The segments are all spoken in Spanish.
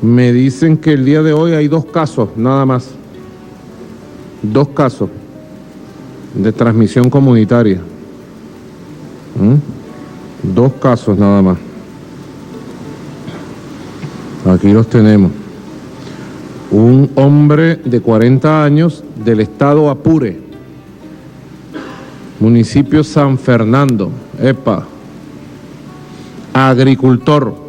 Me dicen que el día de hoy hay 2 casos, nada más. 2 casos de transmisión comunitaria. 2 casos nada más. Aquí los tenemos. Un hombre de 40 años del estado Apure, municipio San Fernando, agricultor,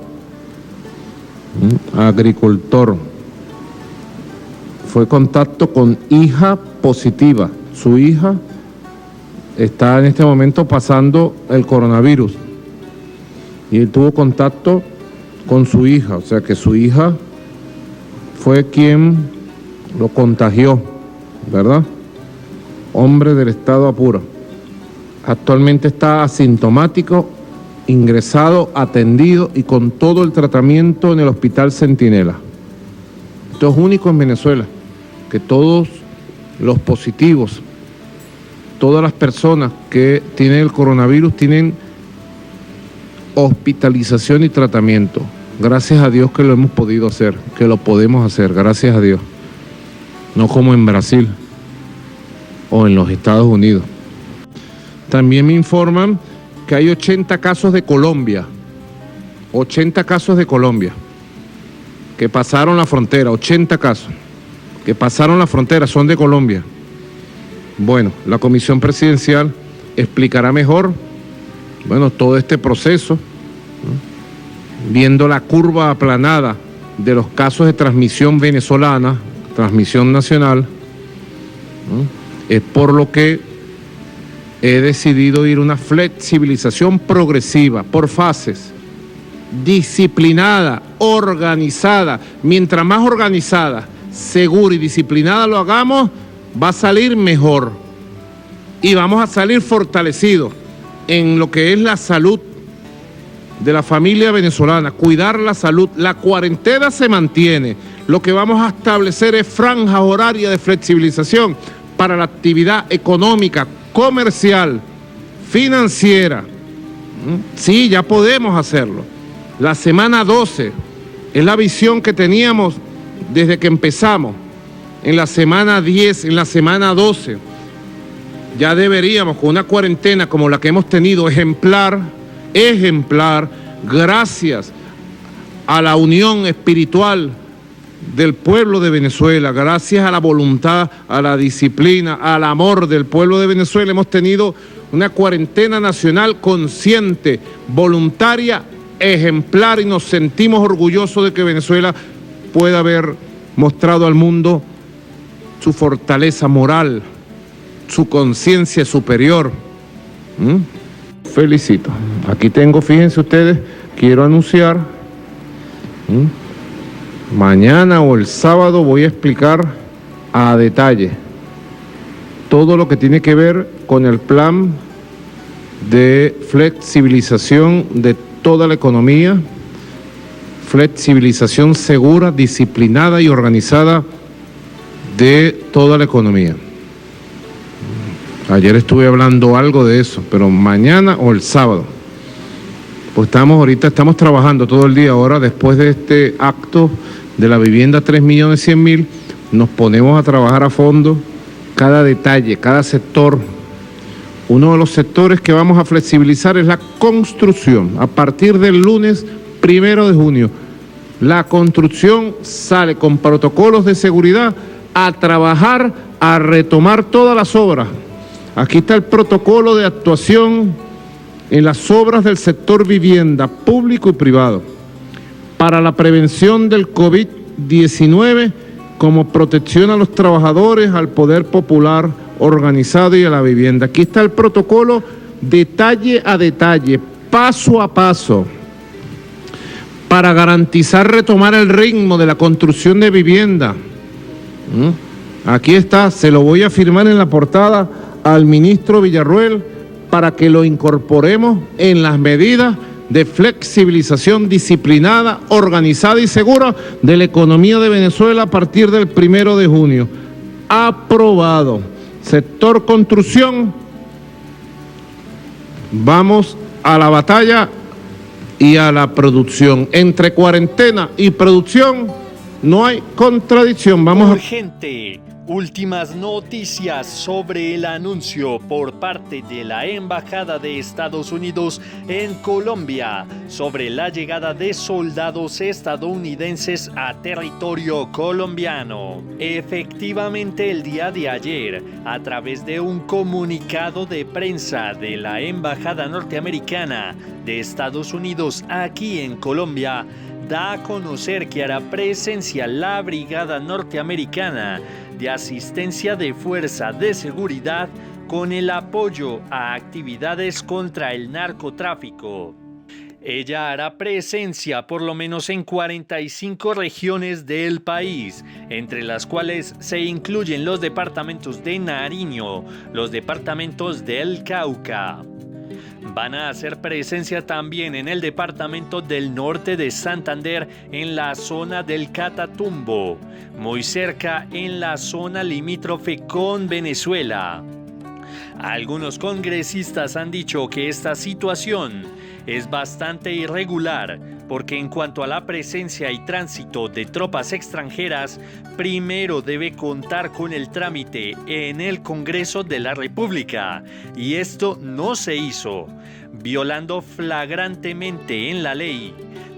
fue contacto con hija positiva. Su hija está en este momento pasando el coronavirus y él tuvo contacto con su hija, o sea que su hija fue quien lo contagió, ¿verdad? Hombre del estado Apure. Actualmente está asintomático, ingresado, atendido y con todo el tratamiento en el Hospital Centinela. Esto es único en Venezuela, que todos los positivos, todas las personas que tienen el coronavirus tienen hospitalización y tratamiento. Gracias a Dios que lo hemos podido hacer, que lo podemos hacer, gracias a Dios. No como en Brasil o en los Estados Unidos. También me informan que hay 80 casos de Colombia. 80 casos de Colombia que pasaron la frontera, 80 casos que pasaron la frontera, son de Colombia. Bueno, la Comisión Presidencial explicará mejor, bueno, todo este proceso, ¿no? Viendo la curva aplanada de los casos de transmisión venezolana, transmisión nacional, ¿no? Es por lo que he decidido ir a una flexibilización progresiva, por fases, disciplinada, organizada. Mientras más organizada, segura y disciplinada lo hagamos, va a salir mejor. Y vamos a salir fortalecidos en lo que es la salud de la familia venezolana, cuidar la salud. La cuarentena se mantiene. Lo que vamos a establecer es franjas horarias de flexibilización para la actividad económica, comercial, financiera. Sí, ya podemos hacerlo. La semana 12 es la visión que teníamos desde que empezamos. En la semana 10, en la semana 12, ya deberíamos, con una cuarentena como la que hemos tenido, ejemplar, gracias a la unión espiritual del pueblo de Venezuela, gracias a la voluntad, a la disciplina, al amor del pueblo de Venezuela, hemos tenido una cuarentena nacional consciente, voluntaria, ejemplar, y nos sentimos orgullosos de que Venezuela pueda haber mostrado al mundo su fortaleza moral, su conciencia superior. Felicito. Aquí tengo, fíjense ustedes, quiero anunciar, mañana o el sábado voy a explicar a detalle todo lo que tiene que ver con el plan de flexibilización de toda la economía, flexibilización segura, disciplinada y organizada de toda la economía. Ayer estuve hablando algo de eso, pero mañana o el sábado. Pues ahorita estamos trabajando todo el día. Ahora, después de este acto de la vivienda 3.100.000, nos ponemos a trabajar a fondo cada detalle, cada sector. Uno de los sectores que vamos a flexibilizar es la construcción. A partir del lunes 1 de junio, la construcción sale con protocolos de seguridad a trabajar, a retomar todas las obras. Aquí está el protocolo de actuación en las obras del sector vivienda, público y privado, para la prevención del COVID-19, como protección a los trabajadores, al poder popular organizado y a la vivienda. Aquí está el protocolo detalle a detalle, paso a paso, para garantizar retomar el ritmo de la construcción de vivienda. Aquí está, se lo voy a firmar en la portada al ministro Villarruel para que lo incorporemos en las medidas de flexibilización disciplinada, organizada y segura de la economía de Venezuela a partir del 1 de junio. Aprobado. Sector construcción, vamos a la batalla y a la producción. Entre cuarentena y producción No hay contradicción. Vamos Urgente. Últimas noticias sobre el anuncio por parte de la Embajada de Estados Unidos en Colombia sobre la llegada de soldados estadounidenses a territorio colombiano. Efectivamente, el día de ayer, a través de un comunicado de prensa de la Embajada norteamericana de Estados Unidos aquí en Colombia, da a conocer que hará presencia la Brigada Norteamericana de Asistencia de Fuerza de Seguridad con el apoyo a actividades contra el narcotráfico. Ella hará presencia por lo menos en 45 regiones del país, entre las cuales se incluyen los departamentos de Nariño, los departamentos del Cauca. Van a hacer presencia también en el departamento del norte de Santander, en la zona del Catatumbo, muy cerca en la zona limítrofe con Venezuela. Algunos congresistas han dicho que esta situación es bastante irregular porque en cuanto a la presencia y tránsito de tropas extranjeras, primero debe contar con el trámite en el Congreso de la República, y esto no se hizo, violando flagrantemente en la ley.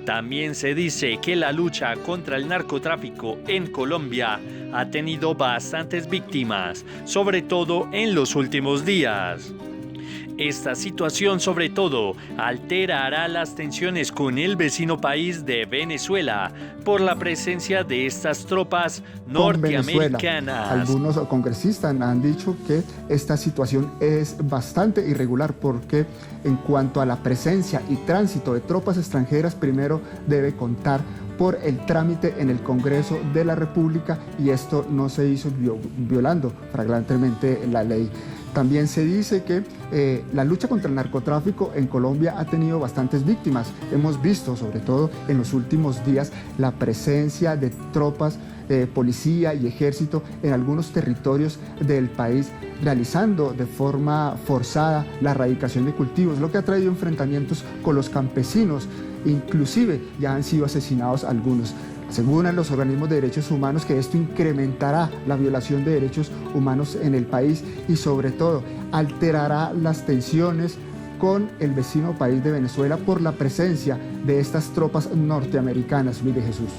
También se dice que la lucha contra el narcotráfico en Colombia ha tenido bastantes víctimas, sobre todo en los últimos días. Esta situación sobre todo alterará las tensiones con el vecino país de Venezuela por la presencia de estas tropas norteamericanas. Algunos congresistas han dicho que esta situación es bastante irregular porque en cuanto a la presencia y tránsito de tropas extranjeras, primero debe contar por el trámite en el Congreso de la República, y esto no se hizo, violando flagrantemente la ley. También se dice que la lucha contra el narcotráfico en Colombia ha tenido bastantes víctimas. Hemos visto, sobre todo en los últimos días, la presencia de tropas, policía y ejército en algunos territorios del país, realizando de forma forzada la erradicación de cultivos, lo que ha traído enfrentamientos con los campesinos. Inclusive ya han sido asesinados algunos. Aseguran los organismos de derechos humanos que esto incrementará la violación de derechos humanos en el país y sobre todo alterará las tensiones con el vecino país de Venezuela por la presencia de estas tropas norteamericanas. Luis de Jesús.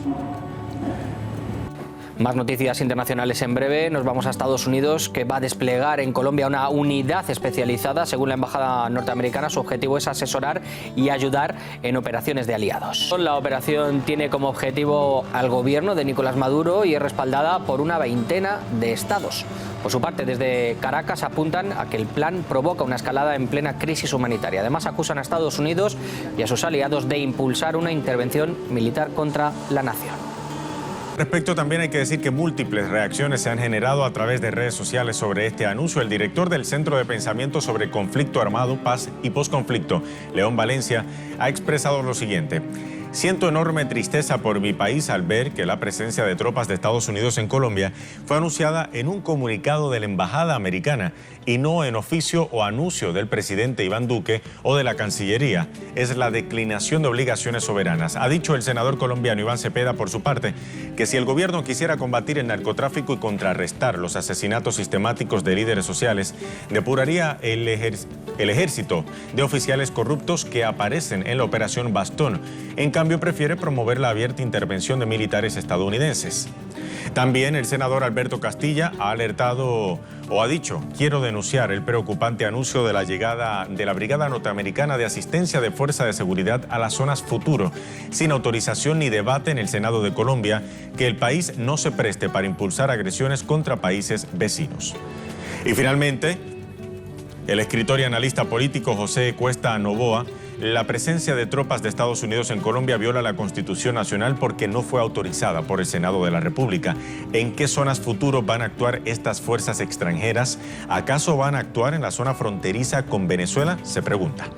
Más noticias internacionales en breve. Nos vamos a Estados Unidos, que va a desplegar en Colombia una unidad especializada. Según la Embajada norteamericana, su objetivo es asesorar y ayudar en operaciones de aliados. La operación tiene como objetivo al gobierno de Nicolás Maduro y es respaldada por una veintena de estados. Por su parte, desde Caracas apuntan a que el plan provoca una escalada en plena crisis humanitaria. Además, acusan a Estados Unidos y a sus aliados de impulsar una intervención militar contra la nación. Respecto, también hay que decir que múltiples reacciones se han generado a través de redes sociales sobre este anuncio. El director del Centro de Pensamiento sobre Conflicto Armado, Paz y Posconflicto, León Valencia, ha expresado lo siguiente: siento enorme tristeza por mi país al ver que la presencia de tropas de Estados Unidos en Colombia fue anunciada en un comunicado de la Embajada americana y no en oficio o anuncio del presidente Iván Duque o de la Cancillería. Es la declinación de obligaciones soberanas. Ha dicho el senador colombiano Iván Cepeda, por su parte, que si el gobierno quisiera combatir el narcotráfico y contrarrestar los asesinatos sistemáticos de líderes sociales, depuraría el ejército de oficiales corruptos que aparecen en la Operación Bastón. En cambio, prefiere promover la abierta intervención de militares estadounidenses. También el senador Alberto Castilla ha alertado o ha dicho: quiero denunciar el preocupante anuncio de la llegada de la Brigada Norteamericana de Asistencia de Fuerza de Seguridad a las zonas futuro, sin autorización ni debate en el Senado de Colombia, que el país no se preste para impulsar agresiones contra países vecinos. Y finalmente, el escritor y analista político José Cuesta Novoa: la presencia de tropas de Estados Unidos en Colombia viola la Constitución Nacional porque no fue autorizada por el Senado de la República. ¿En qué zonas futuros van a actuar estas fuerzas extranjeras? ¿Acaso van a actuar en la zona fronteriza con Venezuela? Se pregunta.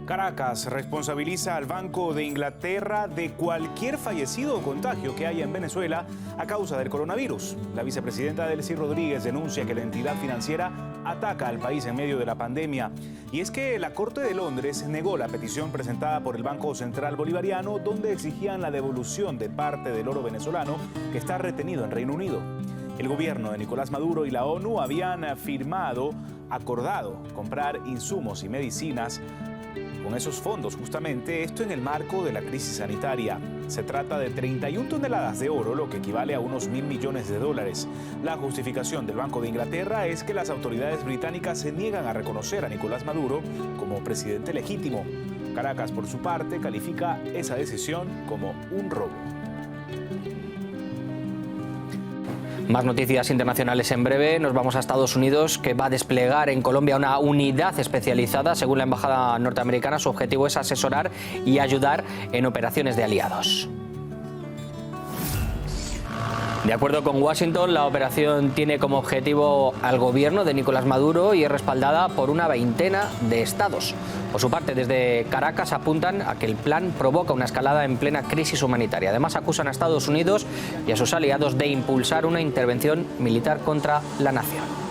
Caracas responsabiliza al Banco de Inglaterra de cualquier fallecido o contagio que haya en Venezuela a causa del coronavirus. La vicepresidenta Delcy Rodríguez denuncia que la entidad financiera ataca al país en medio de la pandemia. Y es que la Corte de Londres negó la petición presentada por el Banco Central Bolivariano, donde exigían la devolución de parte del oro venezolano que está retenido en Reino Unido. El gobierno de Nicolás Maduro y la ONU habían acordado comprar insumos y medicinas con esos fondos, justamente esto en el marco de la crisis sanitaria. Se trata de 31 toneladas de oro, lo que equivale a unos $1.000 millones. La justificación del Banco de Inglaterra es que las autoridades británicas se niegan a reconocer a Nicolás Maduro como presidente legítimo. Caracas, por su parte, califica esa decisión como un robo. Más noticias internacionales en breve. Nos vamos a Estados Unidos, que va a desplegar en Colombia una unidad especializada. Según la embajada norteamericana, su objetivo es asesorar y ayudar en operaciones de aliados. De acuerdo con Washington, la operación tiene como objetivo al gobierno de Nicolás Maduro y es respaldada por una veintena de estados. Por su parte, desde Caracas apuntan a que el plan provoca una escalada en plena crisis humanitaria. Además, acusan a Estados Unidos y a sus aliados de impulsar una intervención militar contra la nación.